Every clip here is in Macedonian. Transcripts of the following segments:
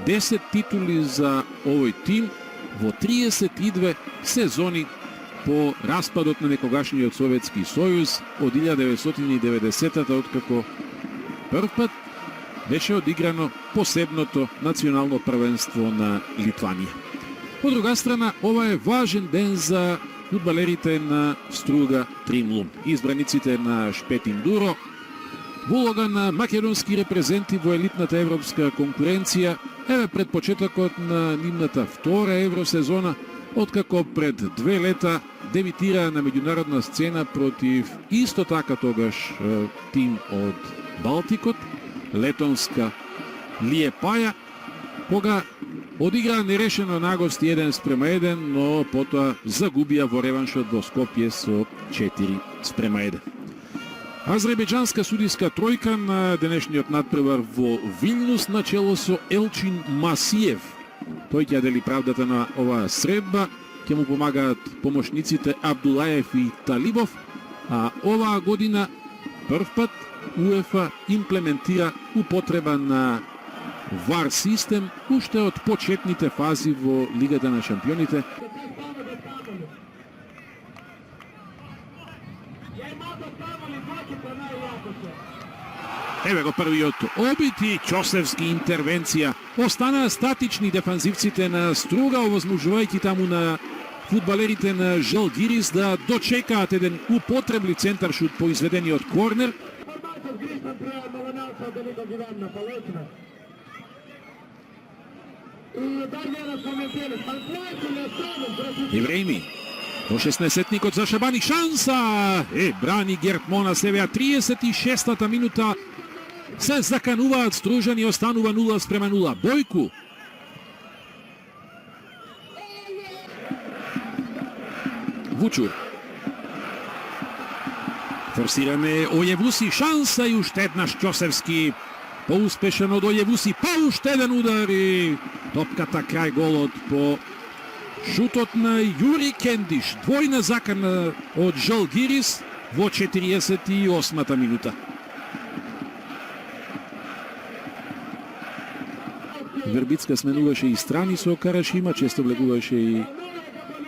10 титули за овој тим во 32 сезони по распадот на некогашниот Советски сојуз од 1990-та, откако прв пат беше одиграно посебното национално првенство на Литванија. По друга страна, ова е важен ден за фудбалерите на Струга Тримлун. Избраниците на Шпетин Дуро во улога на македонски репрезенти во елитната европска конкуренција, еве пред почетокот на нивната втора евросезона, откако пред 2 лета дебитира на меѓународна сцена против исто така тогаш тим од Балтикот, летонска Лиепаја, кога одигра нерешено на гости 1:1, но потоа загубија во реваншот во Скопје со 4:1. Азербејџанска судиска тројка на денешниот надпревар во Вилнус начело со Елчин Масиев. Тој ќе дели правдата на оваа средба, ќе му помагаат помошниците Абдулаев и Талибов, а оваа година прв пат УЕФА имплементира употреба на ВАР систем уште од почетните фази во Лигата на шампионите. Еве го првиот обид и Ќосевски интервенција. Останаа статични дефанзивците на Струга, овозможувајќи таму на фудбалерите на Жалгирис да дочекаат еден употребли центаршут по изведениот корнер. Ивреими во 16-никот за Шабани, шанса! Брани Герт Мона себе, 36-та минута се закануваат Стружани, останува 0:0. Бојку. Вучур. Форсиране Ојевуси, шанса и уште еднаш Ќосевски. Поуспешен од Ојевуси, па уште еден удар и топката крај голот по шутот на Јури Кендиш. Двојна закана од Жалгирис во 48-та минута. Вербицка сменуваше и страни со Карашима, често влегуваше и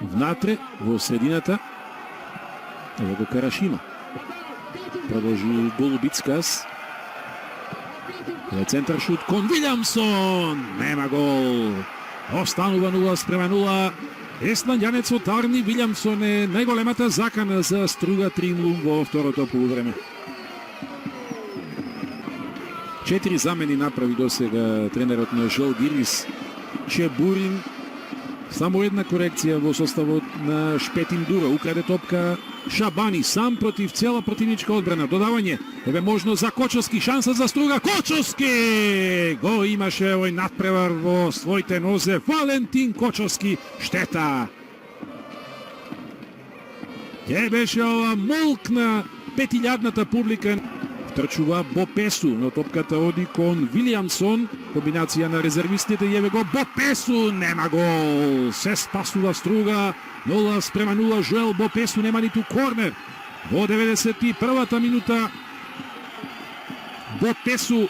внатре, во средината. Ево го Карашима. Продолжи Голубицкас. Центар шут кон Вилјамсон. Нема гол. Останува 0:0. Есландјанецот Арни Вилјамсон е најголемата закана за Струга Тримлун во второто полувреме. 4 замени направи досега тренерот на Жалгирис Чебурин. Само една корекција во составот на Шпетин Дуро. Украде топка Шабани сам против цела противничка одбрана. Додавање. Еве можно за Кочовски, шанса за Струга. Кочовски! Го имаше овој надпревар во своите нозе. Валентин Кочовски. Штета. Ке беше ова молк на 5000-ната публика. Трчува Бопесу, но топката оди кон Вилјамсон. Комбинација на резервистите, еве го Бопесу, нема гол. Се спасува Струга. 0:0. Жоел Бопесу нема ниту корнер. Во 91-та минута Бопесу